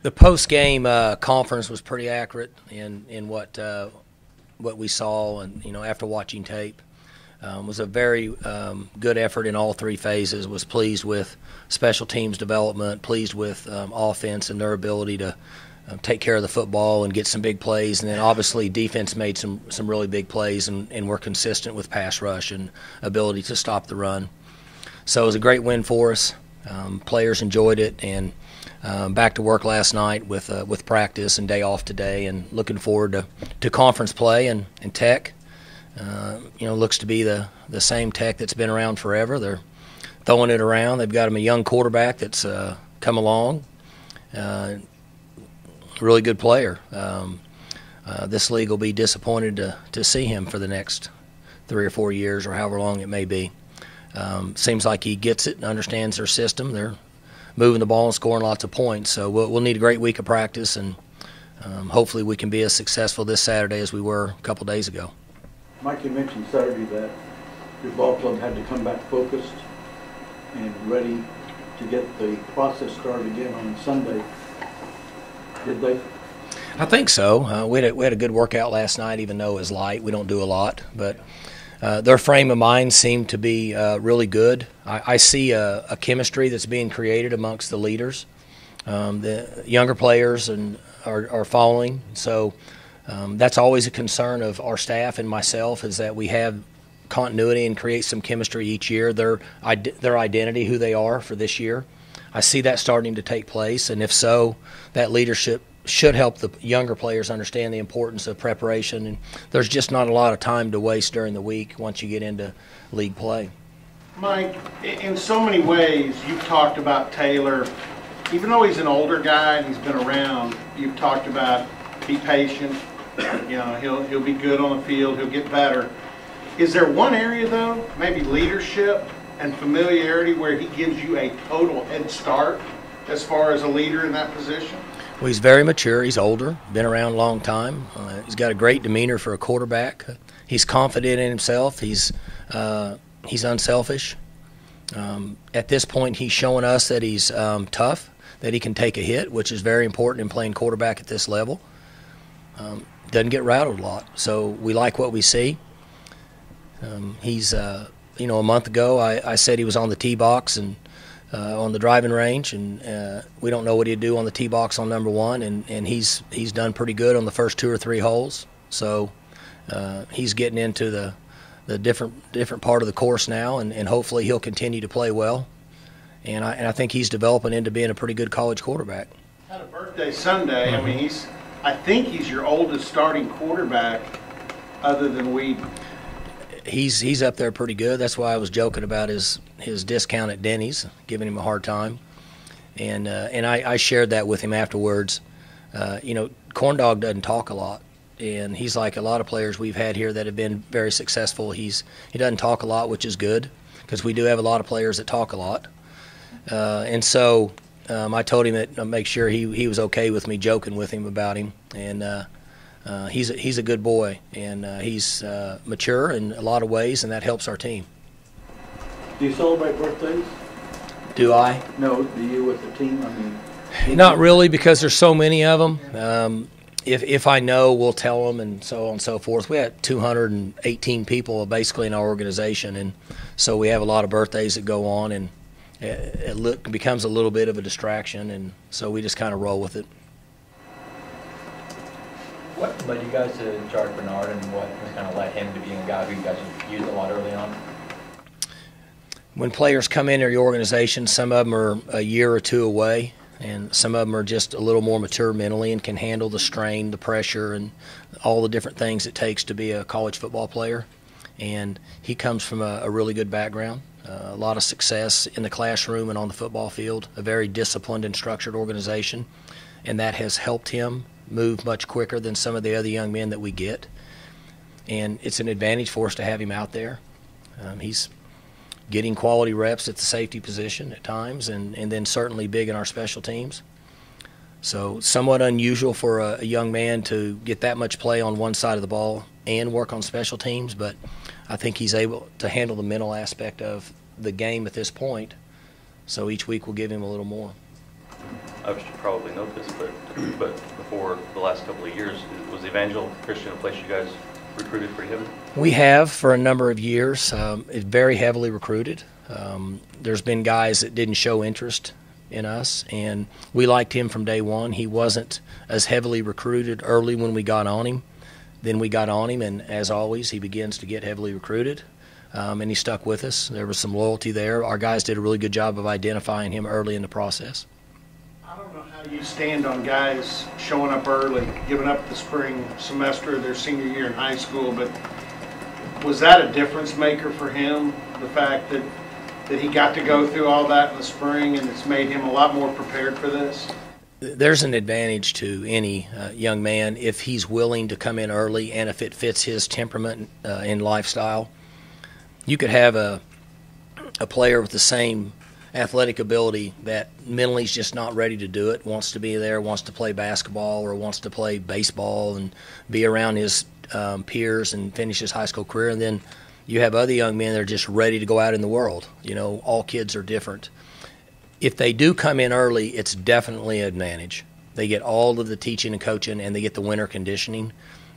The post-game conference was pretty accurate in what we saw, and after watching tape, was a very good effort in all three phases. Was pleased with special teams development, pleased with offense and their ability to take care of the football and get some big plays, and then obviously defense made some really big plays and were consistent with pass rush and ability to stop the run. So it was a great win for us. Players enjoyed it, and back to work last night with practice and day off today, and looking forward to conference play and Tech. Looks to be the same Tech that's been around forever. They're throwing it around. They've got a young quarterback that's come along. Really good player. This league will be disappointed to see him for the next 3 or 4 years or however long it may be. Seems like he gets it and understands their system. They're moving the ball and scoring lots of points. So we'll need a great week of practice, and hopefully we can be as successful this Saturday as we were a couple days ago. Mike, you mentioned Saturday that your ball club had to come back focused and ready to get the process started again on Sunday. Did they? I think so. We had a good workout last night, even though it was light. We don't do a lot, but their frame of mind seemed to be really good. I see a chemistry that's being created amongst the leaders. The younger players are following. So that's always a concern of our staff and myself, is that we have continuity and create some chemistry each year. Their identity, who they are for this year. I see that starting to take place, and if so, that leadership should help the younger players understand the importance of preparation. And there's just not a lot of time to waste during the week once you get into league play. Mike, in so many ways, you've talked about Taylor. Even though he's an older guy and he's been around, you've talked about be patient. He'll be good on the field. He'll get better. Is there one area, though, maybe leadership and familiarity, where he gives you a total head start as far as a leader in that position? Well, he's very mature. He's older, been around a long time. He's got a great demeanor for a quarterback. He's confident in himself. He's unselfish. At this point, he's showing us that he's tough, that he can take a hit, which is very important in playing quarterback at this level. Doesn't get rattled a lot, so we like what we see. He's a month ago I said he was on the tee box and on the driving range, and we don't know what he'd do on the tee box on number one, and he's done pretty good on the first 2 or 3 holes. So he's getting into the different part of the course now, and hopefully he'll continue to play well. And I think he's developing into being a pretty good college quarterback. Had a birthday Sunday. Mm-hmm. I mean, I think he's your oldest starting quarterback, other than Weeden. He's up there pretty good. That's why I was joking about his discount at Denny's, giving him a hard time. And I shared that with him afterwards. Corn Dog doesn't talk a lot, and he's like a lot of players we've had here that have been very successful. He doesn't talk a lot, which is good, because we do have a lot of players that talk a lot. And so I told him that I'd make sure he was okay with me joking with him about him. And he's a good boy, and he's mature in a lot of ways, and that helps our team. Do you celebrate birthdays? Do I? No, do you with the team? I mean, not really, because there's so many of them. If I know, we'll tell them, and so on and so forth. We had 218 people basically in our organization, and so we have a lot of birthdays that go on, and it becomes a little bit of a distraction, and so we just kind of roll with it. What led you guys to Jarek Bernard, and what has kind of led him to being a guy who you guys have used a lot early on? When players come into your organization, some of them are a year or two away, and some of them are just a little more mature mentally and can handle the strain, the pressure, and all the different things it takes to be a college football player. And he comes from a really good background, a lot of success in the classroom and on the football field, a very disciplined and structured organization, and that has helped him move much quicker than some of the other young men that we get. And it's an advantage for us to have him out there. He's getting quality reps at the safety position at times, and then certainly big in our special teams. So somewhat unusual for a young man to get that much play on one side of the ball and work on special teams, but I think he's able to handle the mental aspect of the game at this point, so each week we'll give him a little more. I should probably note this, but before the last couple of years, was Evangel Christian a place you guys recruited pretty heavily? We have for a number of years. It's very heavily recruited. There's been guys that didn't show interest in us, and we liked him from day one. He wasn't as heavily recruited early when we got on him. Then we got on him, and as always, he begins to get heavily recruited, and he stuck with us. There was some loyalty there. Our guys did a really good job of identifying him early in the process. I don't know how you stand on guys showing up early, giving up the spring semester of their senior year in high school, but was that a difference maker for him, the fact that he got to go through all that in the spring and it's made him a lot more prepared for this? There's an advantage to any young man if he's willing to come in early and if it fits his temperament and lifestyle. You could have a player with the same athletic ability that mentally is just not ready to do it, wants to be there, wants to play basketball or wants to play baseball and be around his peers and finish his high school career. And then you have other young men that are just ready to go out in the world. You know, all kids are different. If they do come in early, it's definitely an advantage. They get all of the teaching and coaching, and they get the winter conditioning,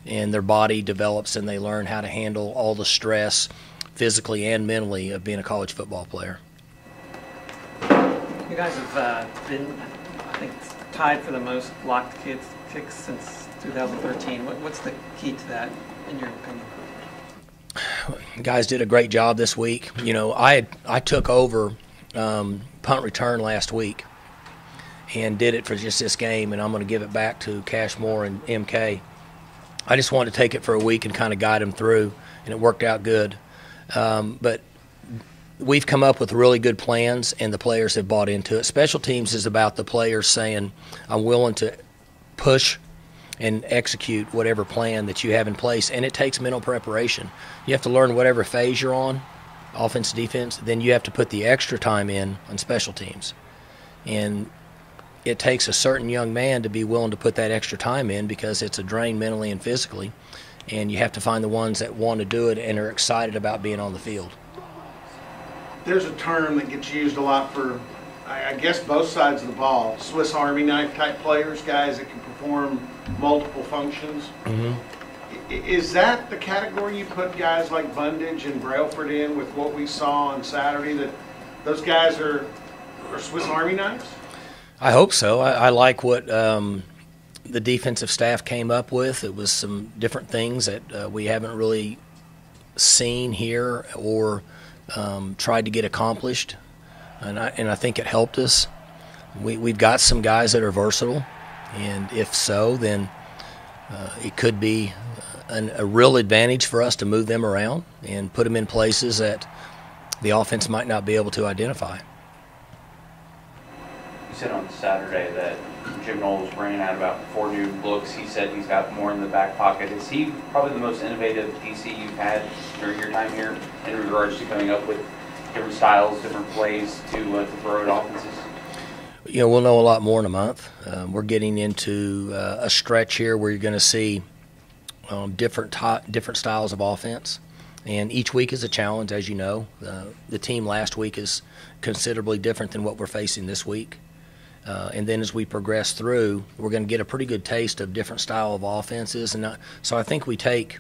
and their body develops and they learn how to handle all the stress physically and mentally of being a college football player. You guys have been, I think, tied for the most blocked kicks since 2013. What's the key to that, in your opinion? Guys did a great job this week. You know, I took over punt return last week and did it for just this game, and I'm going to give it back to Cashmore and MK. I just wanted to take it for a week and kind of guide them through, and it worked out good. But we've come up with really good plans, and the players have bought into it. Special teams is about the players saying, I'm willing to push and execute whatever plan that you have in place, and it takes mental preparation. You have to learn whatever phase you're on, offense, defense, then you have to put the extra time in on special teams. And it takes a certain young man to be willing to put that extra time in because it's a drain mentally and physically, and you have to find the ones that want to do it and are excited about being on the field. There's a term that gets used a lot for, I guess, both sides of the ball. Swiss Army knife type players, guys that can perform multiple functions. Mm-hmm. Is that the category you put guys like Bundage and Brailford in with what we saw on Saturday, that those guys are Swiss Army knives? I hope so. I like what the defensive staff came up with. It was some different things that we haven't really seen here or tried to get accomplished, and I think it helped us. We've got some guys that are versatile, and if so, then it could be a real advantage for us to move them around and put them in places that the offense might not be able to identify. You said on Saturday that Jim Knowles bringing out about 4 new looks. He said he's got more in the back pocket. Is he probably the most innovative DC you've had during your time here in regards to coming up with different styles, different plays to throw at offenses? You know, we'll know a lot more in a month. We're getting into a stretch here where you're going to see different styles of offense, and each week is a challenge, as you know. The team last week is considerably different than what we're facing this week. And then as we progress through, we're going to get a pretty good taste of different style of offenses. And so I think we take,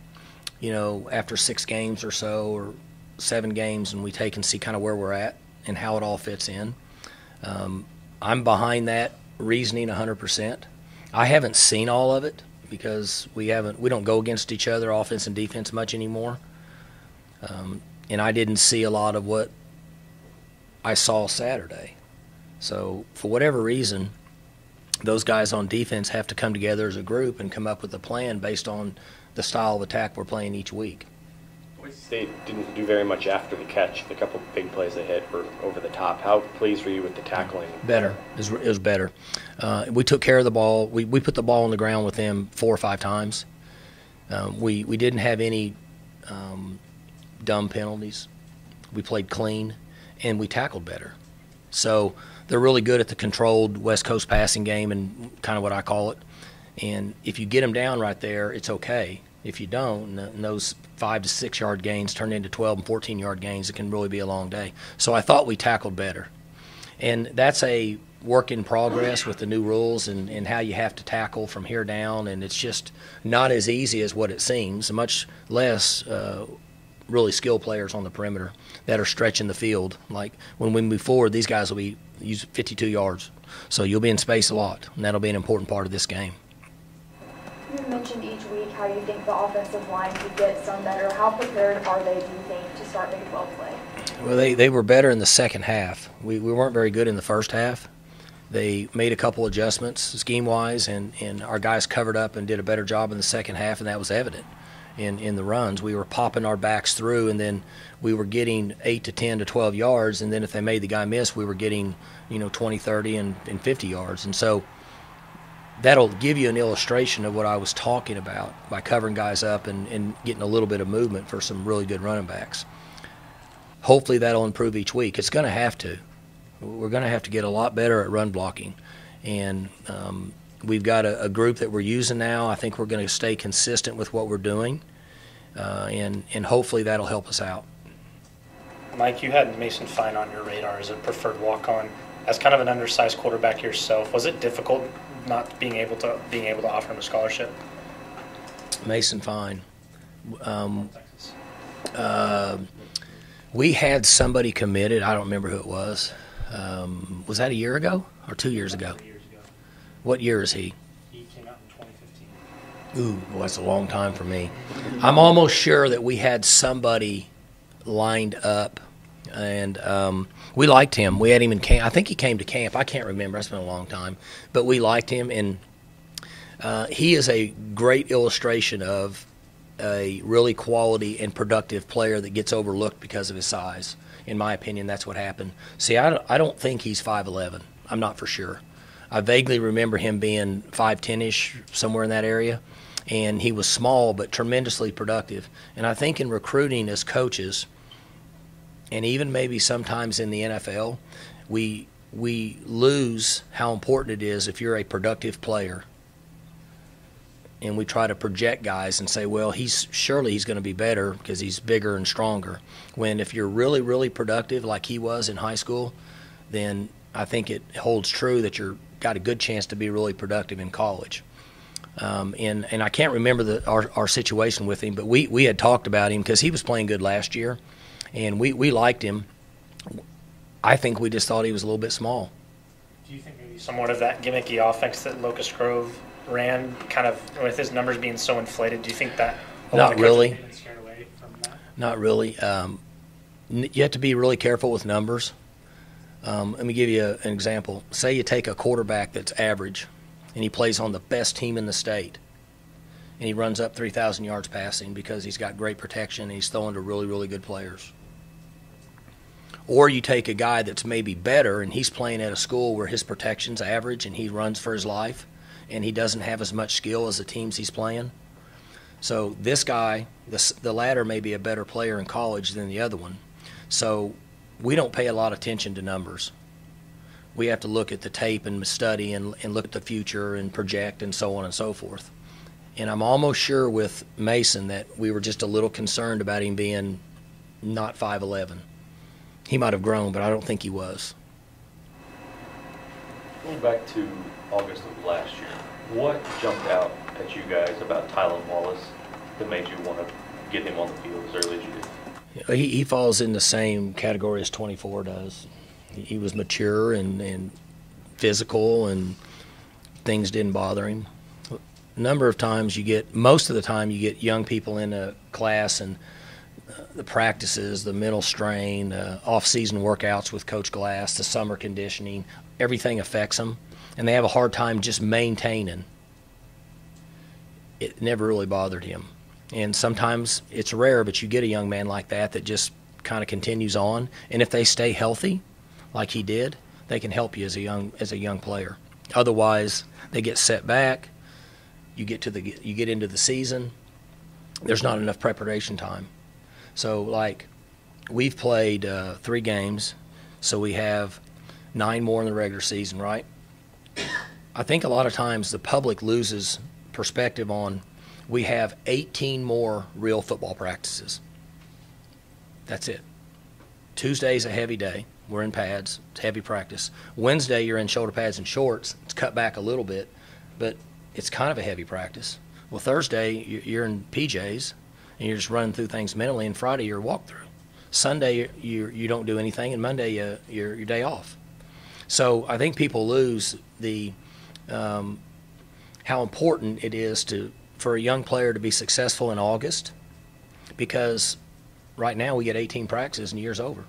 you know, after 6 games or so or 7 games, and we take and see kind of where we're at and how it all fits in. I'm behind that reasoning 100%. I haven't seen all of it because we don't go against each other, offense and defense, much anymore. And I didn't see a lot of what I saw Saturday. So for whatever reason, those guys on defense have to come together as a group and come up with a plan based on the style of attack we're playing each week. State didn't do very much after the catch. The couple big plays they hit were over the top. How pleased were you with the tackling? Better. It was better. We took care of the ball. We put the ball on the ground with them 4 or 5 times. We didn't have any dumb penalties. We played clean, and we tackled better. So they're really good at the controlled West Coast passing game and kind of what I call it. And if you get them down right there, it's okay. If you don't, and those 5 to 6 yard gains turn into 12 and 14 yard gains, it can really be a long day. So I thought we tackled better. And that's a work in progress with the new rules and how you have to tackle from here down, and it's just not as easy as what it seems, much less really skilled players on the perimeter that are stretching the field. Like when we move forward, these guys will be use 52 yards. So you'll be in space a lot, and that'll be an important part of this game. You mentioned each week how you think the offensive line could get some better. How prepared are they, do you think, to start Big 12 play? Well, they were better in the second half. We weren't very good in the first half. They made a couple adjustments scheme-wise, and our guys covered up and did a better job in the second half, and that was evident in the runs. We were popping our backs through, and then we were getting 8 to 10 to 12 yards, and then if they made the guy miss, we were getting 20, 30, and 50 yards. And so that'll give you an illustration of what I was talking about by covering guys up and getting a little bit of movement for some really good running backs. Hopefully that'll improve each week. It's going to have to. We're going to have to get a lot better at run blocking. And we've got a group that we're using now. I think we're going to stay consistent with what we're doing, and hopefully that'll help us out. Mike, you had Mason Fine on your radar as a preferred walk-on. As kind of an undersized quarterback yourself, was it difficult not being able to offer him a scholarship? Mason Fine. We had somebody committed. I don't remember who it was. Was that a year ago or 2 years ago? 2 years ago. What year is he? He came out in 2015. Ooh, well, that's a long time for me. I'm almost sure that we had somebody lined up, and we liked him. We had him in camp. I think he came to camp. I can't remember. It's been a long time. But we liked him, and he is a great illustration of a really quality and productive player that gets overlooked because of his size. In my opinion, that's what happened. See, I don't think he's 5'11". I'm not for sure. I vaguely remember him being 5'10"-ish, somewhere in that area. And he was small but tremendously productive. And I think in recruiting as coaches, and even maybe sometimes in the NFL, we lose how important it is if you're a productive player. And we try to project guys and say, well, surely he's going to be better because he's bigger and stronger. When if you're really, really productive like he was in high school, then I think it holds true that you've got a good chance to be really productive in college. And I can't remember our situation with him, but we had talked about him because he was playing good last year, and we liked him. I think we just thought he was a little bit small. Do you think maybe somewhat of that gimmicky offense that Locust Grove ran, kind of with his numbers being so inflated, do you think that Not really. Been scared away from that? Not really. You have to be really careful with numbers. Let me give you an example. Say you take a quarterback that's average, and he plays on the best team in the state, and he runs up 3,000 yards passing because he's got great protection and he's throwing to really, really good players. Or you take a guy that's maybe better, and he's playing at a school where his protection's average and he runs for his life, and he doesn't have as much skill as the teams he's playing. So this guy, the latter may be a better player in college than the other one. So we don't pay a lot of attention to numbers. We have to look at the tape and study and look at the future and project and so on and so forth. And I'm almost sure with Mason that we were just a little concerned about him being not 5'11". He might have grown, but I don't think he was. Going back to August of last year, what jumped out at you guys about Tylan Wallace that made you want to get him on the field as early as you did? He falls in the same category as 24 does. He was mature and physical, and things didn't bother him. A number of times most of the time you get young people in a class, and the practices, the mental strain, off-season workouts with Coach Glass, the summer conditioning, everything affects them, and they have a hard time just maintaining. It never really bothered him. And sometimes it's rare, but you get a young man like that just kind of continues on, and if they stay healthy, like he did, they can help you as a young player. Otherwise, they get set back. You get into the season. There's not enough preparation time. So, like, we've played 3 games, so we have 9 more in the regular season, right? I think a lot of times the public loses perspective on we have 18 more real football practices. That's it. Tuesday's a heavy day. we're in pads. It's heavy practice. Wednesday, you're in shoulder pads and shorts. It's cut back a little bit, but it's kind of a heavy practice. Well, Thursday, you're in PJs, and you're just running through things mentally, and Friday, you're walkthrough. Sunday, you don't do anything, and Monday, you're your day off. So I think people lose the how important it is for a young player to be successful in August, because right now we get 18 practices and the year's over.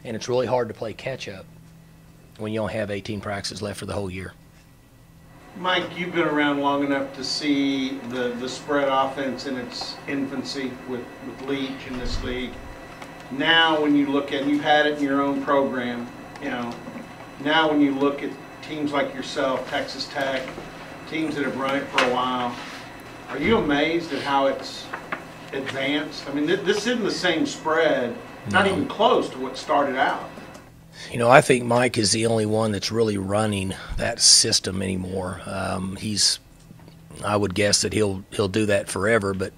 And it's really hard to play catch-up when you only have 18 practices left for the whole year. Mike, you've been around long enough to see the spread offense in its infancy with Leach in this league. Now when you look at, you've had it in your own program, now when you look at teams like yourself, Texas Tech, teams that have run it for a while, are you amazed at how it's advanced? I mean, this isn't the same spread, not even close to what started out. I think Mike is the only one that's really running that system anymore. I would guess that he'll do that forever, but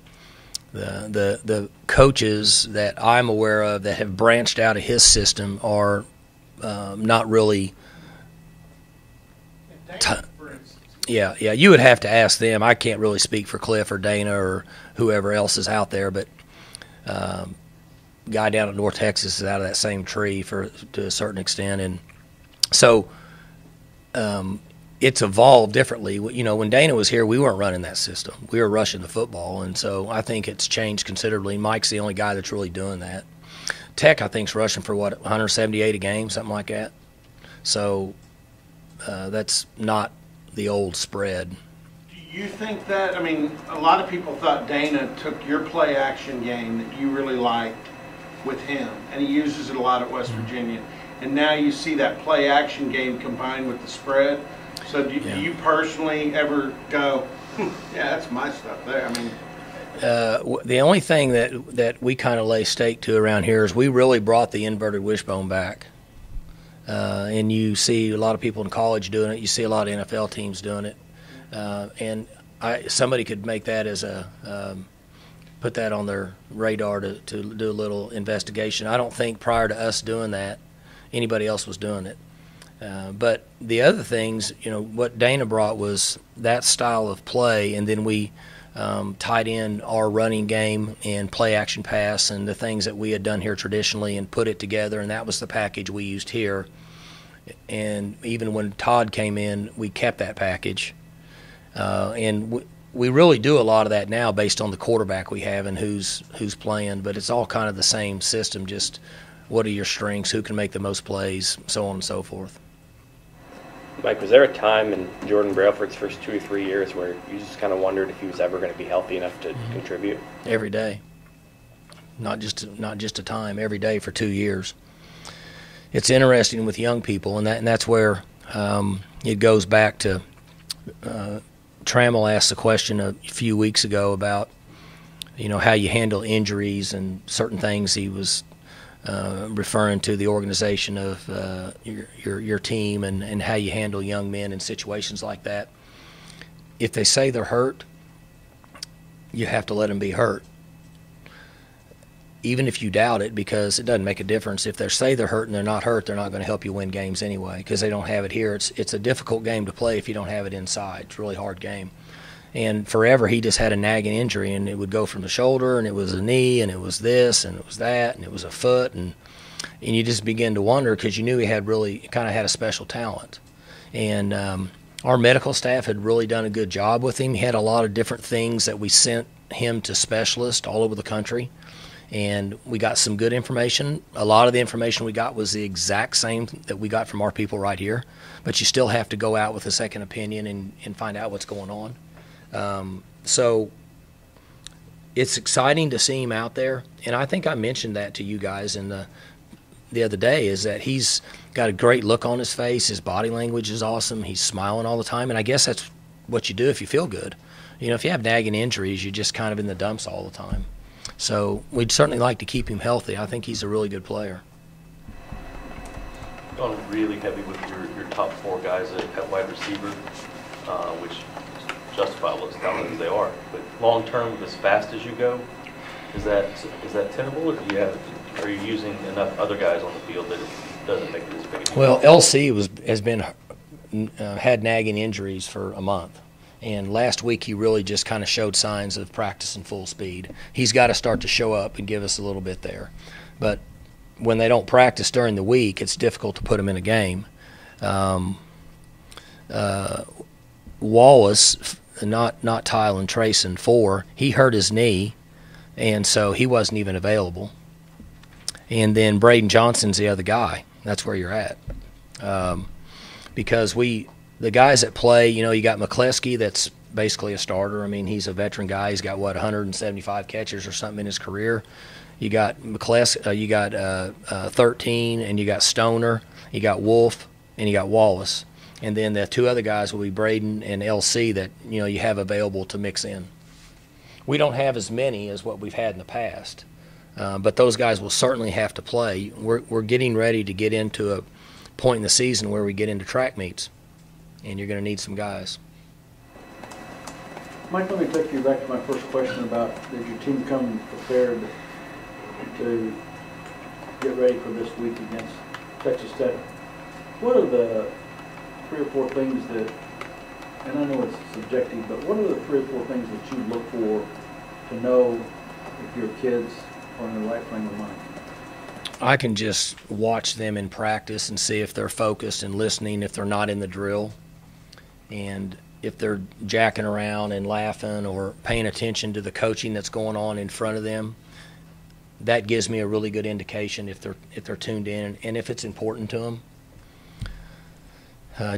the coaches that I'm aware of that have branched out of his system are not really. Yeah, you would have to ask them. I can't really speak for Cliff or Dana or whoever else is out there, but guy down at North Texas is out of that same tree to a certain extent, and so it's evolved differently. When Dana was here, we weren't running that system. We were rushing the football, and so I think it's changed considerably. Mike's the only guy that's really doing that. Tech, I think, is rushing for 178 a game, something like that. So that's not the old spread. Do you think that, a lot of people thought Dana took your play action game that you really liked with him, and he uses it a lot at West Virginia, and now you see that play action game combined with the spread. So do you personally ever go, yeah, that's my stuff there? The only thing that we kind of lay stake to around here is we really brought the inverted wishbone back. And you see a lot of people in college doing it. You see a lot of NFL teams doing it. And somebody could make that as put that on their radar to do a little investigation. I don't think prior to us doing that, anybody else was doing it. But the other things, what Dana brought was that style of play, and then we tied in our running game and play action pass and the things that we had done here traditionally and put it together, and that was the package we used here. And even when Todd came in, we kept that package. And we really do a lot of that now based on the quarterback we have and who's playing, but it's all kind of the same system, just what are your strengths, who can make the most plays, so on and so forth. Mike, was there a time in Jordan Brailford's first 2 or 3 years where you just kind of wondered if he was ever going to be healthy enough to contribute? Every day. Not just a time, every day for 2 years. It's interesting with young people, and that's where it goes back to Trammell asked the question a few weeks ago about how you handle injuries and certain things. He was referring to the organization of your team and how you handle young men in situations like that. If they say they're hurt, you have to let them be hurt, even if you doubt it, because it doesn't make a difference. If they say they're hurt and they're not hurt, they're not going to help you win games anyway because they don't have it here. It's a difficult game to play if you don't have it inside. It's a really hard game. And forever he just had a nagging injury, and it would go from the shoulder, and it was a knee, and it was this, and it was that, and it was a foot, and you just begin to wonder because you knew he had really kind of had a special talent. And our medical staff had really done a good job with him. He had a lot of different things that we sent him to specialists all over the country, and we got some good information. A lot of the information we got was the exact same that we got from our people right here, but you still have to go out with a second opinion and find out what's going on. So it's exciting to see him out there, and I think I mentioned that to you guys in the other day, is that he's got a great look on his face. His body language is awesome. He's smiling all the time, and I guess that's what you do if you feel good. If you have nagging injuries, you're just kind of in the dumps all the time. So we'd certainly like to keep him healthy. I think he's a really good player. Gone really heavy with your top 4 guys at wide receiver, which justifiable as talented as they are. But long term, as fast as you go, is that tenable, or are you using enough other guys on the field that doesn't make it as big a deal? Well, LC has been had nagging injuries for a month. And last week he really just kind of showed signs of practicing full speed. He's got to start to show up and give us a little bit there. But when they don't practice during the week, it's difficult to put them in a game. Wallace, not Tylen, Trayson, 4, he hurt his knee, and so he wasn't even available. And then Braden Johnson's the other guy. That's where you're at. Because the guys that play, you got McCleskey that's basically a starter. I mean, he's a veteran guy. He's got, 175 catches or something in his career. You got you got 13, and you got Stoner, you got Wolf, and you got Wallace. And then the two other guys will be Braden and LC that, you have available to mix in. We don't have as many as what we've had in the past, but those guys will certainly have to play. We're getting ready to get into a point in the season where we get into track meets, and you're going to need some guys. Mike, let me take you back to my first question about did your team come prepared to get ready for this week against Texas Tech? What are the 3 or 4 things that, and I know it's subjective, but what are the 3 or 4 things that you look for to know if your kids are in the right frame of mind? I can just watch them in practice and see if they're focused and listening, if they're not in the drill, and if they're jacking around and laughing or paying attention to the coaching that's going on in front of them. That gives me a really good indication if they're tuned in and if it's important to them.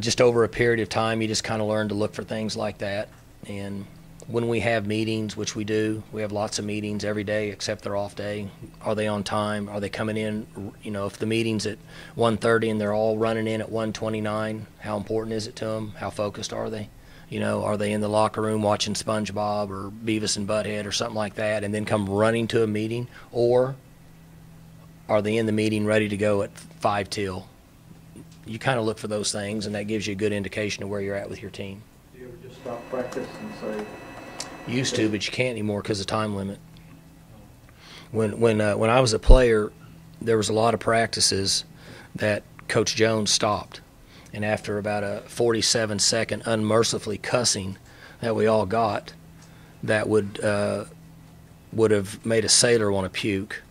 Just over a period of time, you just kind of learn to look for things like that. And when we have meetings, which we do, we have lots of meetings every day except their off day. Are they on time? Are they coming in? If the meeting's at 1:30 and they're all running in at 1:29, how important is it to them? How focused are they? Are they in the locker room watching SpongeBob or Beavis and Butthead or something like that and then come running to a meeting? Or are they in the meeting ready to go at 5 till? You kind of look for those things, and that gives you a good indication of where you're at with your team. Do you ever just stop practice and say? Used to, but you can't anymore because of time limit. When I was a player, there was a lot of practices that Coach Jones stopped. And after about a 47-second unmercifully cussing that we all got, that would have made a sailor want to puke,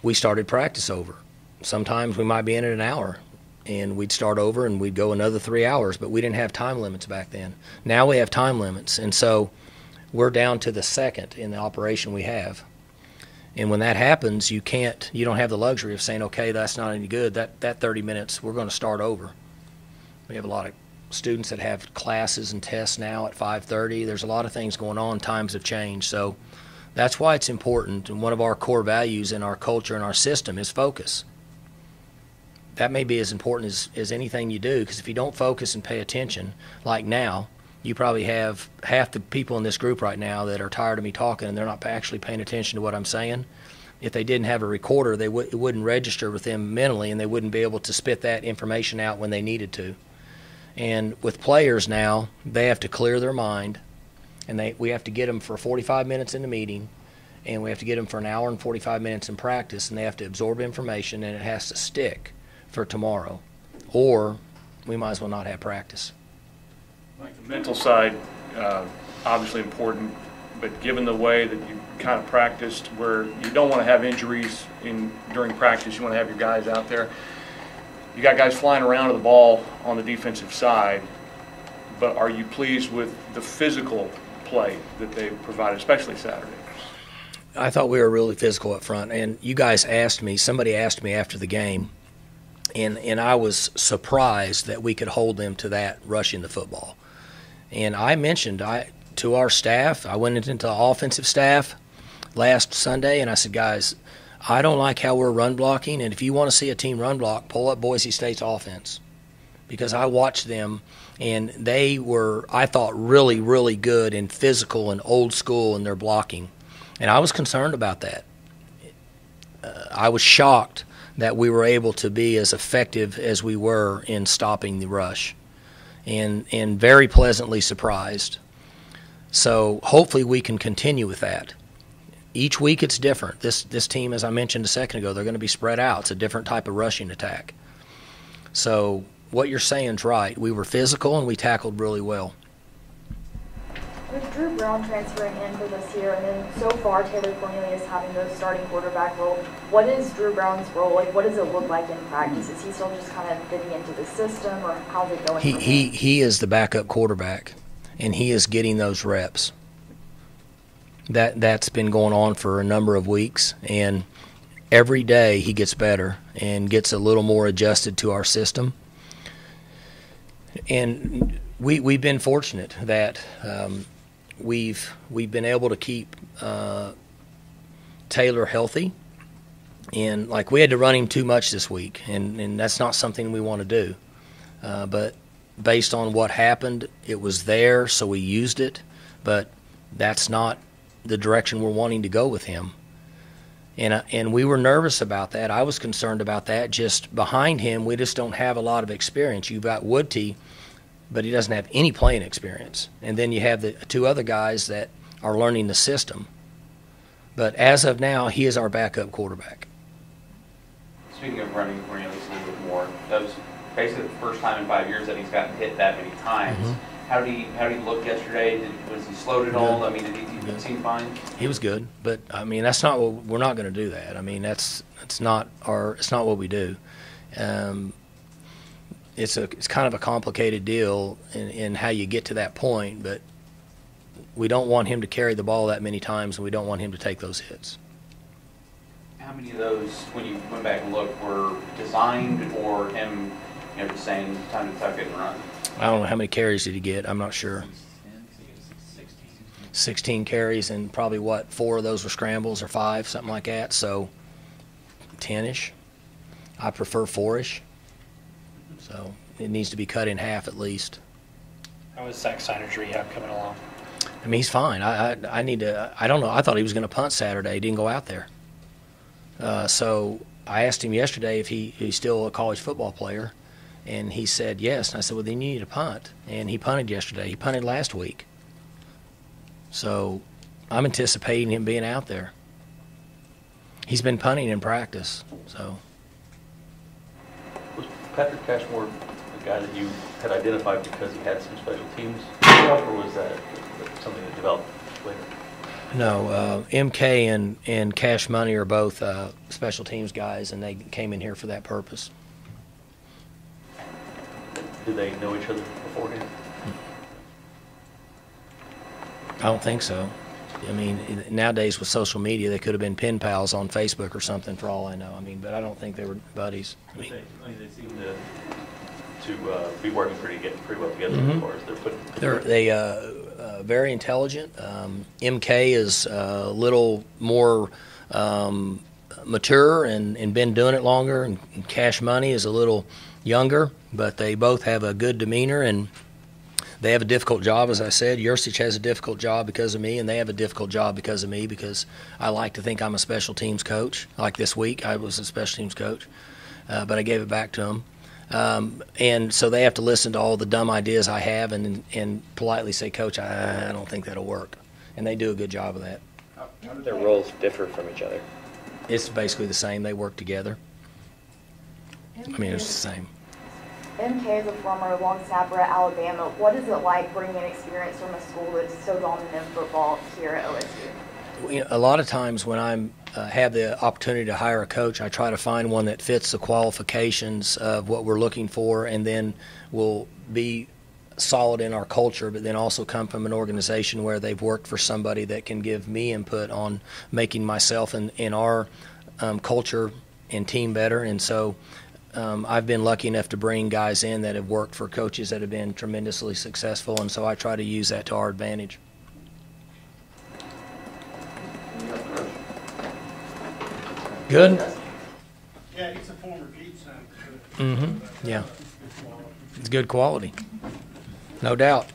we started practice over. Sometimes we might be in it an hour, and we'd start over and we'd go another 3 hours, but we didn't have time limits back then. Now we have time limits, and so we're down to the second in the operation we have. And when that happens, you don't have the luxury of saying, okay, that's not any good. That 30 minutes, we're going to start over. We have a lot of students that have classes and tests now at 5:30. There's a lot of things going on. Times have changed. So that's why it's important. And one of our core values in our culture and our system is focus. That may be as important as anything you do, because if you don't focus and pay attention, like now, you probably have half the people in this group right now that are tired of me talking and they're not actually paying attention to what I'm saying. If they didn't have a recorder, it wouldn't register with them mentally, and they wouldn't be able to spit that information out when they needed to. And with players now, they have to clear their mind, and we have to get them for 45 minutes in the meeting, and we have to get them for an hour and 45 minutes in practice, and they have to absorb information, and it has to stick for tomorrow, or we might as well not have practice. Like the mental side, obviously important, but given the way that you kind of practiced, where you don't want to have injuries during practice, you want to have your guys out there. You got guys flying around to the ball on the defensive side, but are you pleased with the physical play that they provided, especially Saturday? I thought we were really physical up front, and you guys somebody asked me after the game, and I was surprised that we could hold them to that rushing the football. And I mentioned to our staff, I went into the offensive staff last Sunday, and I said, guys, I don't like how we're run blocking, and if you want to see a team run block, pull up Boise State's offense. Because I watched them, and they were, I thought, really, really good and physical and old school in their blocking. And I was concerned about that. I was shocked that we were able to be as effective as we were in stopping the rush, and very pleasantly surprised. So hopefully we can continue with that. each week it's different. This team, as I mentioned a second ago, they're going to be spread out. It's a different type of rushing attack. So what you're saying is right. We were physical and we tackled really well. With Drew Brown transferring in for this year, and then so far Taylor Cornelius having the starting quarterback role, what is Drew Brown's role? Like, what does it look like in practice? Is he still just kind of fitting into the system, or how's it going? He is the backup quarterback, and he is getting those reps. That's been going on for a number of weeks, and every day he gets better and gets a little more adjusted to our system. And we've been fortunate that we've been able to keep Taylor healthy, and like we had to run him too much this week, and that's not something we want to do. But based on what happened, it was there, so we used it. But that's not the direction we're wanting to go with him. And we were nervous about that. I was concerned about that. Just behind him, we just don't have a lot of experience. You've got Woodty, but he doesn't have any playing experience. And then you have the two other guys that are learning the system. But as of now, he is our backup quarterback. Speaking of running Cornelius a little bit more, that was basically the first time in 5 years that he's gotten hit that many times. Mm-hmm. How did he look yesterday? Was he slowed at all? I mean, did he seem fine? He was good, but I mean that's not what we're not going to do that. I mean it's not what we do. It's kind of a complicated deal in how you get to that point, but we don't want him to carry the ball that many times, and we don't want him to take those hits. How many of those, when you went back and looked, were designed or him, just saying time to tuck it and run? I don't know how many carries did he get. I'm not sure. 16 carries, and probably 4 of those were scrambles or 5, something like that. So 10-ish. I prefer 4-ish. So it needs to be cut in half at least. How is Zach Siner's rehab coming along? I mean, he's fine. I don't know. I thought he was going to punt Saturday. He didn't go out there. So I asked him yesterday if he's still a college football player, and he said yes. And I said, well, then you need to punt. And he punted yesterday. He punted last week. So I'm anticipating him being out there. He's been punting in practice. So. Was Patrick Cashmore the guy that you had identified because he had some special teams stuff, or was that something that developed later? No, MK and Cash Money are both special teams guys, and they came in here for that purpose. Did they know each other beforehand? I don't think so. I mean, nowadays with social media, they could have been pen pals on Facebook or something for all I know. I mean, but I don't think they were buddies. They seem to be working pretty well together as far as they're putting. They're very intelligent. MK is a little more mature and been doing it longer, and Cash Money is a little younger, but they both have a good demeanor, and they have a difficult job, as I said. Yursich has a difficult job because of me, and they have a difficult job because of me, because I like to think I'm a special teams coach. Like this week, I was a special teams coach, but I gave it back to them. And so they have to listen to all the dumb ideas I have and politely say, Coach, I don't think that'll work. And they do a good job of that. How do their roles differ from each other? It's basically the same. They work together. I mean, it's the same. MK is a former long snapper at Alabama. What is it like bringing experience from a school that's so dominant in football here at OSU? A lot of times when I have the opportunity to hire a coach, I try to find one that fits the qualifications of what we're looking for, and then will be solid in our culture, but then also come from an organization where they've worked for somebody that can give me input on making myself and our culture and team better. And so I've been lucky enough to bring guys in that have worked for coaches that have been tremendously successful, and so I try to use that to our advantage. Good? Yeah, he's a former Keats. Yeah. It's good quality. No doubt.